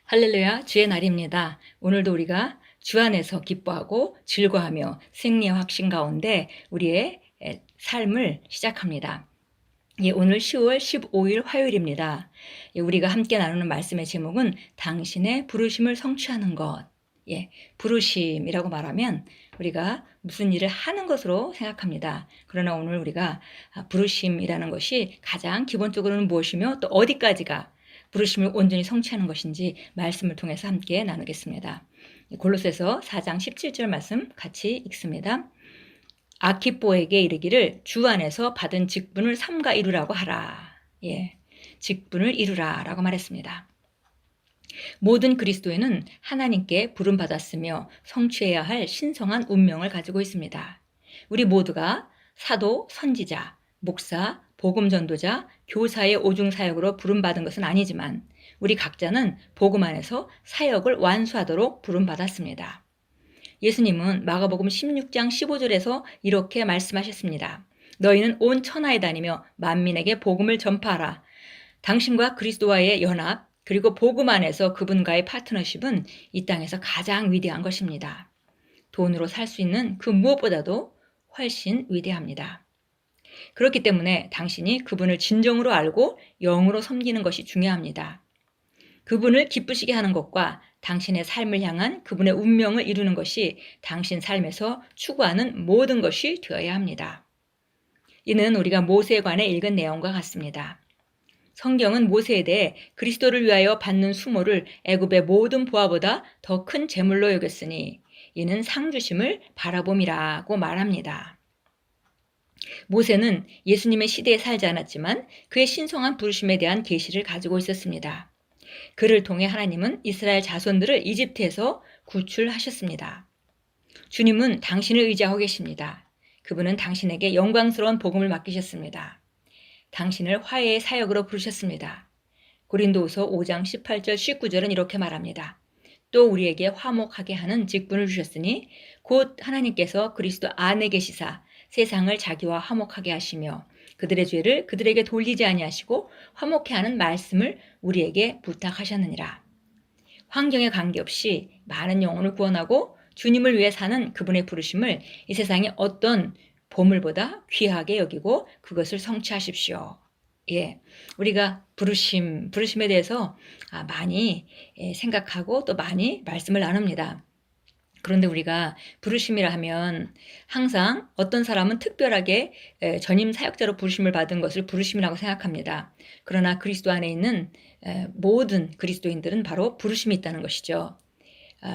할렐루야, 주의 날입니다. 오늘도 우리가 주 안에서 기뻐하고 즐거워하며 승리의 확신 가운데 우리의 삶을 시작합니다. 오늘 10월 15일 화요일입니다. 우리가 함께 나누는 말씀의 제목은 당신의 부르심을 성취하는 것. 부르심이라고 말하면 우리가 무슨 일을 하는 것으로 생각합니다. 그러나 오늘 우리가 부르심이라는 것이 가장 기본적으로는 무엇이며 또 어디까지가 부르심을 온전히 성취하는 것인지 말씀을 통해서 함께 나누겠습니다. 골로새서 4장 17절 말씀 같이 읽습니다. 아키뽀에게 이르기를 주 안에서 받은 직분을 삼가 이루라고 하라. 직분을 이루라 라고 말했습니다. 모든 그리스도인은 하나님께 부름받았으며 성취해야 할 신성한 운명을 가지고 있습니다. 우리 모두가 사도, 선지자, 목사, 복음 전도자, 교사의 오중 사역으로 부름받은 것은 아니지만 우리 각자는 복음 안에서 사역을 완수하도록 부름받았습니다. 예수님은 마가복음 16장 15절에서 이렇게 말씀하셨습니다. 너희는 온 천하에 다니며 만민에게 복음을 전파하라. 당신과 그리스도와의 연합 그리고 복음 안에서 그분과의 파트너십은 이 땅에서 가장 위대한 것입니다. 돈으로 살 수 있는 그 무엇보다도 훨씬 위대합니다. 그렇기 때문에 당신이 그분을 진정으로 알고 영으로 섬기는 것이 중요합니다. 그분을 기쁘시게 하는 것과 당신의 삶을 향한 그분의 운명을 이루는 것이 당신 삶에서 추구하는 모든 것이 되어야 합니다. 이는 우리가 모세에 관해 읽은 내용과 같습니다. 성경은 모세에 대해 그리스도를 위하여 받는 수모를 애굽의 모든 보화보다 더 큰 재물로 여겼으니 이는 상주심을 바라봄이라고 말합니다. 모세는 예수님의 시대에 살지 않았지만 그의 신성한 부르심에 대한 계시를 가지고 있었습니다. 그를 통해 하나님은 이스라엘 자손들을 이집트에서 구출하셨습니다. 주님은 당신을 의지하고 계십니다. 그분은 당신에게 영광스러운 복음을 맡기셨습니다. 당신을 화해의 사역으로 부르셨습니다. 고린도후서 5장 18절 19절은 이렇게 말합니다. 또 우리에게 화목하게 하는 직분을 주셨으니 곧 하나님께서 그리스도 안에 계시사 세상을 자기와 화목하게 하시며 그들의 죄를 그들에게 돌리지 아니하시고 화목케 하는 말씀을 우리에게 부탁하셨느니라. 환경에 관계없이 많은 영혼을 구원하고 주님을 위해 사는 그분의 부르심을 이 세상의 어떤 보물보다 귀하게 여기고 그것을 성취하십시오. 우리가 부르심에 대해서 많이 생각하고 또 많이 말씀을 나눕니다. 그런데 우리가 부르심이라 하면 항상 어떤 사람은 특별하게 전임 사역자로 부르심을 받은 것을 부르심이라고 생각합니다. 그러나 그리스도 안에 있는 모든 그리스도인들은 바로 부르심이 있다는 것이죠.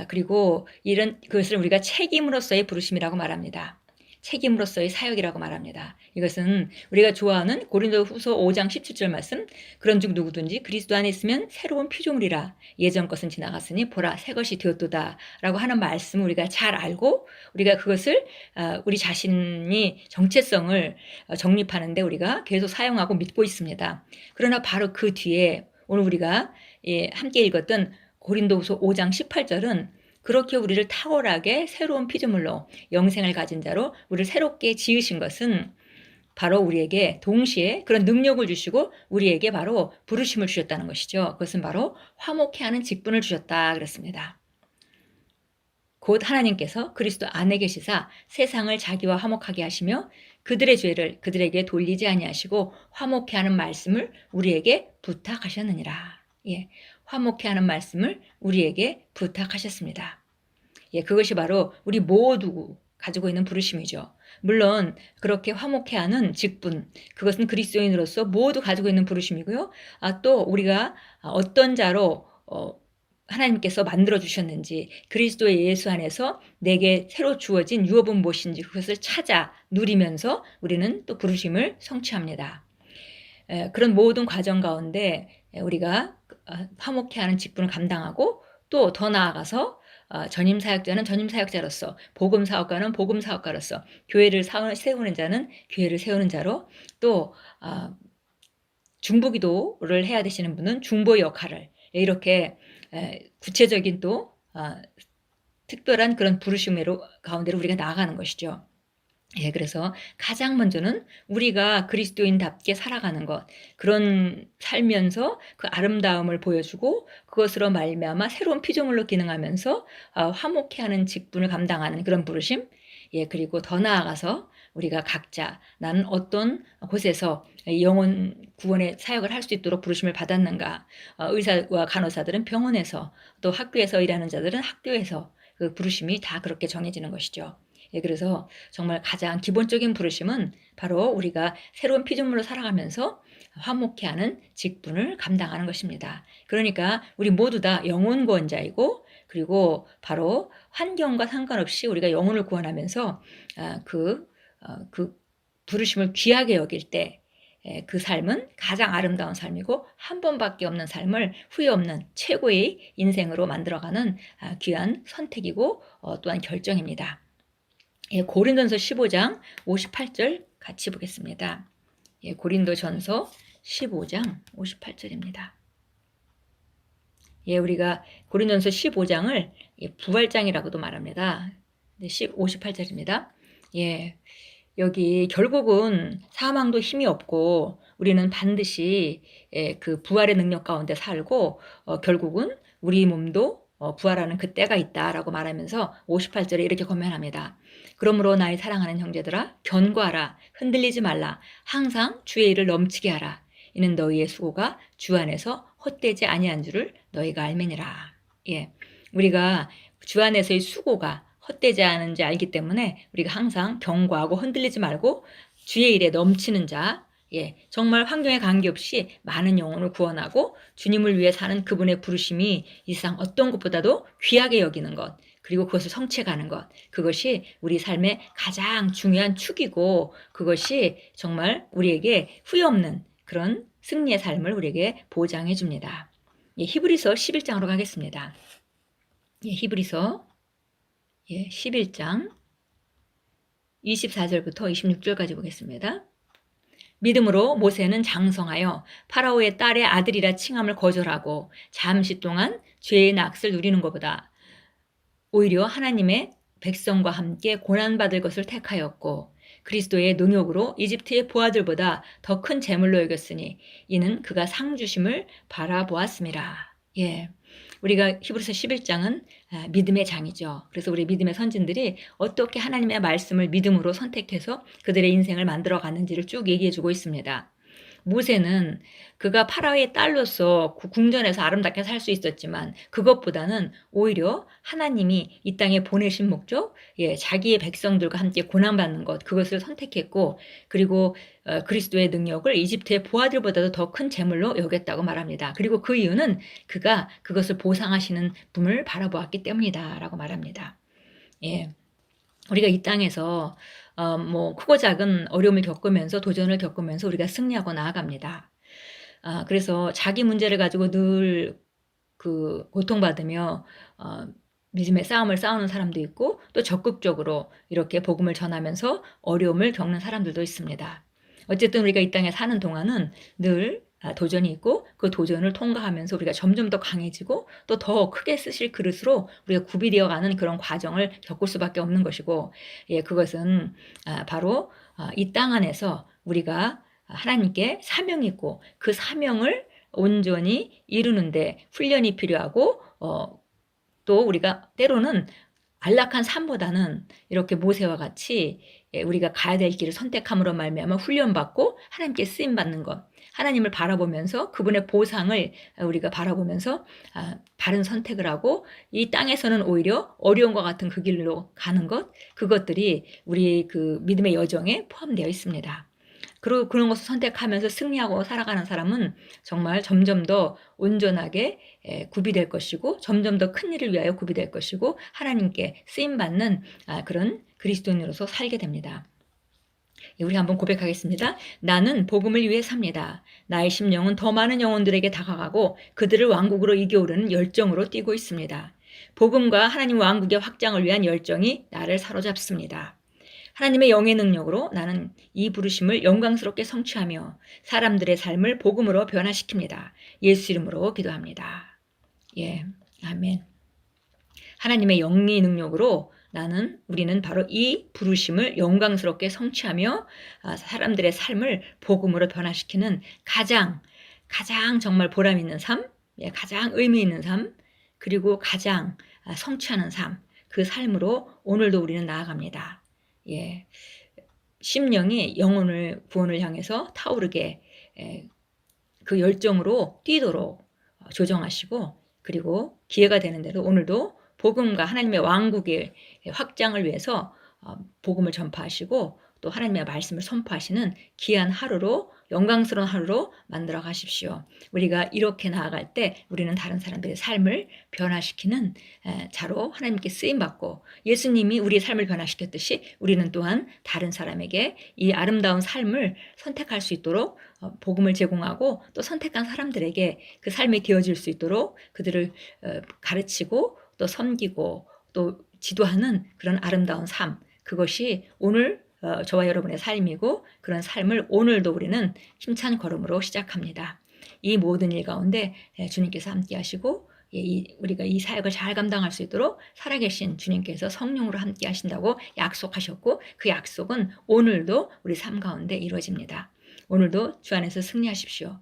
그리고 그것을 우리가 책임으로서의 부르심이라고 말합니다. 책임으로서의 사역이라고 말합니다. 이것은 우리가 좋아하는 고린도후서 5장 17절 말씀 그런즉 누구든지 그리스도 안에 있으면 새로운 피조물이라 예전 것은 지나갔으니 보라 새 것이 되었도다 라고 하는 말씀을 우리가 잘 알고 우리가 그것을 우리 자신이 정체성을 정립하는데 우리가 계속 사용하고 믿고 있습니다. 그러나 바로 그 뒤에 오늘 우리가 함께 읽었던 고린도후서 5장 18절은 그렇게 우리를 탁월하게 새로운 피조물로 영생을 가진 자로 우리를 새롭게 지으신 것은 바로 우리에게 동시에 그런 능력을 주시고 우리에게 바로 부르심을 주셨다는 것이죠. 그것은 바로 화목케 하는 직분을 주셨다 그랬습니다. 곧 하나님께서 그리스도 안에 계시사 세상을 자기와 화목하게 하시며 그들의 죄를 그들에게 돌리지 아니하시고 화목케 하는 말씀을 우리에게 부탁하셨느니라. 화목케 하는 말씀을 우리에게 부탁하셨습니다. 그것이 바로 우리 모두 가지고 있는 부르심이죠. 물론 그렇게 화목케 하는 직분, 그것은 그리스도인으로서 모두 가지고 있는 부르심이고요. 또 우리가 어떤 자로 하나님께서 만들어 주셨는지 그리스도의 예수 안에서 내게 새로 주어진 유업은 무엇인지 그것을 찾아 누리면서 우리는 또 부르심을 성취합니다. 그런 모든 과정 가운데 우리가 화목케 하는 직분을 감당하고 또 더 나아가서 전임 사역자는 전임 사역자로서 복음 사역가는 복음 사역가로서 교회를 세우는 자는 교회를 세우는 자로 또 중보기도를 해야 되시는 분은 중보 역할을 이렇게 구체적인 또 특별한 그런 부르심으로 가운데로 우리가 나아가는 것이죠. 예, 그래서 가장 먼저는 우리가 그리스도인답게 살아가는 것, 그런 살면서 그 아름다움을 보여주고 그것으로 말미암아 새로운 피조물로 기능하면서 화목해 하는 직분을 감당하는 그런 부르심. 예, 그리고 더 나아가서 우리가 각자 나는 어떤 곳에서 영혼 구원의 사역을 할 수 있도록 부르심을 받았는가. 의사와 간호사들은 병원에서, 또 학교에서 일하는 자들은 학교에서 그 부르심이 다 그렇게 정해지는 것이죠. 예, 그래서 정말 가장 기본적인 부르심은 바로 우리가 새로운 피조물로 살아가면서 화목해 하는 직분을 감당하는 것입니다. 그러니까 우리 모두 다 영혼 구원자이고, 그리고 바로 환경과 상관없이 우리가 영혼을 구원하면서 그 부르심을 귀하게 여길 때 그 삶은 가장 아름다운 삶이고, 한 번밖에 없는 삶을 후회 없는 최고의 인생으로 만들어가는 귀한 선택이고 또한 결정입니다. 예, 고린도전서 15장 58절 같이 보겠습니다. 예, 고린도전서 15장 58절입니다. 예, 우리가 고린도전서 15장을 부활장이라고도 말합니다. 58절입니다. 예, 여기 결국은 사망도 힘이 없고 우리는 반드시 그 부활의 능력 가운데 살고 결국은 우리 몸도 부활하는 그때가 있다라고 말하면서 58절에 이렇게 권면합니다. 그러므로 나의 사랑하는 형제들아, 견고하라, 흔들리지 말라, 항상 주의 일을 넘치게 하라. 이는 너희의 수고가 주 안에서 헛되지 아니한 줄을 너희가 알매니라. 예, 우리가 주 안에서의 수고가 헛되지 않은지 알기 때문에 우리가 항상 견고하고 흔들리지 말고 주의 일에 넘치는 자, 예, 정말 환경에 관계없이 많은 영혼을 구원하고 주님을 위해 사는 그분의 부르심이 이 세상 어떤 것보다도 귀하게 여기는 것, 그리고 그것을 성취해가는 것, 그것이 우리 삶의 가장 중요한 축이고, 그것이 정말 우리에게 후회 없는 그런 승리의 삶을 우리에게 보장해 줍니다. 예, 히브리서 11장으로 가겠습니다. 예, 히브리서 11장 24절부터 26절까지 보겠습니다. 믿음으로 모세는 장성하여 파라오의 딸의 아들이라 칭함을 거절하고 잠시 동안 죄의 낙을 누리는 것보다 오히려 하나님의 백성과 함께 고난받을 것을 택하였고, 그리스도의 능욕으로 이집트의 부하들보다 더 큰 재물로 여겼으니 이는 그가 상 주심을 바라보았음이라. 예, 우리가 히브리서 11장은 믿음의 장이죠. 그래서 우리 믿음의 선진들이 어떻게 하나님의 말씀을 믿음으로 선택해서 그들의 인생을 만들어 갔는지를 쭉 얘기해 주고 있습니다. 모세는 그가 파라오의 딸로서 궁전에서 아름답게 살 수 있었지만 그것보다는 오히려 하나님이 이 땅에 보내신 목적, 자기의 백성들과 함께 고난받는 것, 그것을 선택했고, 그리고 그리스도의 능력을 이집트의 부하들보다도 더 큰 재물로 여겼다고 말합니다. 그리고 그 이유는 그가 그것을 보상하시는 분을 바라보았기 때문이다 라고 말합니다. 예, 우리가 이 땅에서 크고 작은 어려움을 겪으면서, 도전을 겪으면서 우리가 승리하고 나아갑니다. 그래서 자기 문제를 가지고 늘 고통받으며 믿음의 싸움을 싸우는 사람도 있고, 또 적극적으로 이렇게 복음을 전하면서 어려움을 겪는 사람들도 있습니다. 어쨌든 우리가 이 땅에 사는 동안은 늘 도전이 있고, 그 도전을 통과하면서 우리가 점점 더 강해지고 또 더 크게 쓰실 그릇으로 우리가 구비되어가는 그런 과정을 겪을 수밖에 없는 것이고, 그것은 바로 이 땅 안에서 우리가 하나님께 사명이 있고 그 사명을 온전히 이루는데 훈련이 필요하고, 또 우리가 때로는 안락한 삶보다는 이렇게 모세와 같이 우리가 가야 될 길을 선택함으로 말미암아 훈련받고 하나님께 쓰임받는 것, 하나님을 바라보면서 그분의 보상을 우리가 바라보면서 바른 선택을 하고 이 땅에서는 오히려 어려움과 같은 그 길로 가는 것, 그것들이 우리 그 믿음의 여정에 포함되어 있습니다. 그리고 그런 것을 선택하면서 승리하고 살아가는 사람은 정말 점점 더 온전하게 구비될 것이고, 점점 더 큰 일을 위하여 구비될 것이고, 하나님께 쓰임받는 그런 그리스도인으로서 살게 됩니다. 우리 한번 고백하겠습니다. 나는 복음을 위해 삽니다. 나의 심령은 더 많은 영혼들에게 다가가고 그들을 왕국으로 이겨오르는 열정으로 뛰고 있습니다. 복음과 하나님 왕국의 확장을 위한 열정이 나를 사로잡습니다. 하나님의 영의 능력으로 나는 이 부르심을 영광스럽게 성취하며 사람들의 삶을 복음으로 변화시킵니다. 예수 이름으로 기도합니다. 예, 아멘. 하나님의 영리 능력으로 우리는 바로 이 부르심을 영광스럽게 성취하며 사람들의 삶을 복음으로 변화시키는 가장 정말 보람 있는 삶, 가장 의미 있는 삶, 그리고 가장 성취하는 삶, 그 삶으로 오늘도 우리는 나아갑니다. 예. 심령이 영혼을 구원을 향해서 타오르게 그 열정으로 뛰도록 조정하시고, 그리고 기회가 되는 대로 오늘도 복음과 하나님의 왕국의 확장을 위해서 복음을 전파하시고 또 하나님의 말씀을 선포하시는 귀한 하루로, 영광스러운 하루로 만들어 가십시오. 우리가 이렇게 나아갈 때 우리는 다른 사람들의 삶을 변화시키는 자로 하나님께 쓰임받고, 예수님이 우리의 삶을 변화시켰듯이 우리는 또한 다른 사람에게 이 아름다운 삶을 선택할 수 있도록 복음을 제공하고, 또 선택한 사람들에게 그 삶이 되어질 수 있도록 그들을 가르치고 또 섬기고 또 지도하는 그런 아름다운 삶, 그것이 오늘 저와 여러분의 삶이고, 그런 삶을 오늘도 우리는 힘찬 걸음으로 시작합니다. 이 모든 일 가운데 주님께서 함께 하시고, 우리가 이 사역을 잘 감당할 수 있도록 살아계신 주님께서 성령으로 함께 하신다고 약속하셨고, 그 약속은 오늘도 우리 삶 가운데 이루어집니다. 오늘도 주 안에서 승리하십시오.